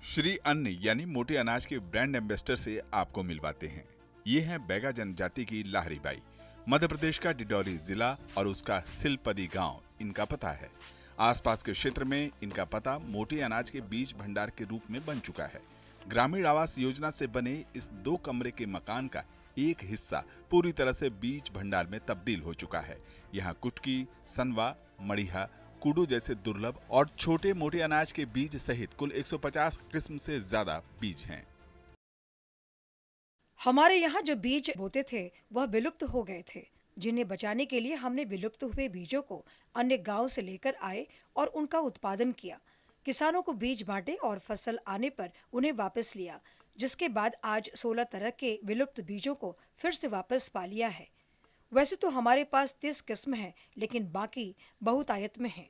श्री अन्न यानी मोटे अनाज के ब्रांड एम्बेसडर से आपको मिलवाते हैं। ये है बैगा जनजाति की लाहरी बाई। मध्य प्रदेश का डिडौरी जिला और उसका सिलपदी गांव इनका पता है। आसपास के क्षेत्र में इनका पता मोटे अनाज के बीज भंडार के रूप में बन चुका है। ग्रामीण आवास योजना से बने इस 2 कमरे के मकान का एक हिस्सा पूरी तरह से बीज भंडार में तब्दील हो चुका है। यहाँ कुटकी, सनवा, मड़िहा, कूडू जैसे दुर्लभ और छोटे मोटे अनाज के बीज सहित कुल 150 किस्म से ज्यादा बीज हैं। हमारे यहाँ जो बीज बोते थे वह विलुप्त हो गए थे, जिन्हें बचाने के लिए हमने विलुप्त हुए बीजों को अन्य गांव से लेकर आए और उनका उत्पादन किया। किसानों को बीज बांटे और फसल आने पर उन्हें वापस लिया, जिसके बाद आज 16 तरह के विलुप्त बीजों को फिर से वापस पा लिया है। वैसे तो हमारे पास 30 किस्म है, लेकिन बाकी बहुतायत में है।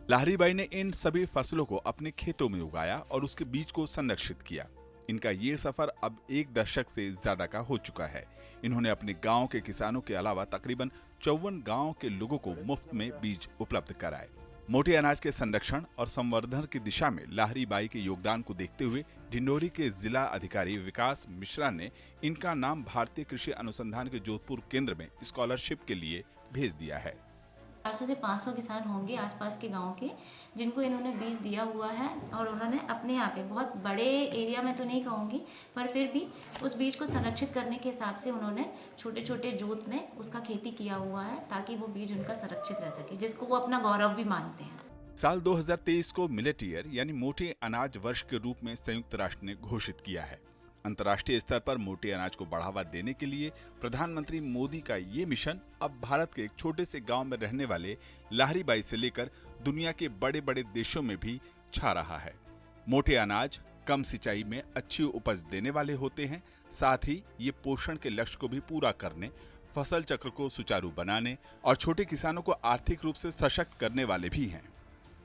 लाहरी बाई ने इन सभी फसलों को अपने खेतों में उगाया और उसके बीज को संरक्षित किया। इनका ये सफर अब 1 दशक से ज्यादा का हो चुका है। इन्होंने अपने गांव के किसानों के अलावा तकरीबन 54 गांव के लोगों को मुफ्त में बीज उपलब्ध कराए। मोटे अनाज के संरक्षण और संवर्धन की दिशा में लाहरी बाई के योगदान को देखते हुए ढिंडोरी के जिला अधिकारी विकास मिश्रा ने इनका नाम भारतीय कृषि अनुसंधान के जोधपुर केंद्र में स्कॉलरशिप के लिए भेज दिया है। 400 से 500 किसान होंगे आसपास के गांव के, जिनको इन्होंने बीज दिया हुआ है और उन्होंने अपने यहाँ पे बहुत बड़े एरिया में तो नहीं कहूँगी, पर फिर भी उस बीज को संरक्षित करने के हिसाब से उन्होंने छोटे छोटे जोत में उसका खेती किया हुआ है, ताकि वो बीज उनका संरक्षित रह सके, जिसको वो अपना गौरव भी मानते हैं। साल 2023 को मिलेट ईयर यानी मोटे अनाज वर्ष के रूप में संयुक्त राष्ट्र ने घोषित किया है। अंतर्राष्ट्रीय स्तर पर मोटे अनाज को बढ़ावा देने के लिए प्रधानमंत्री मोदी का ये मिशन अब भारत के एक छोटे से गांव में रहने वाले लाहरी बाई से लेकर दुनिया के बड़े बड़े देशों में भी छा रहा है। मोटे अनाज कम सिंचाई में अच्छी उपज देने वाले होते हैं, साथ ही ये पोषण के लक्ष्य को भी पूरा करने, फसल चक्र को सुचारू बनाने और छोटे किसानों को आर्थिक रूप से सशक्त करने वाले भी हैं।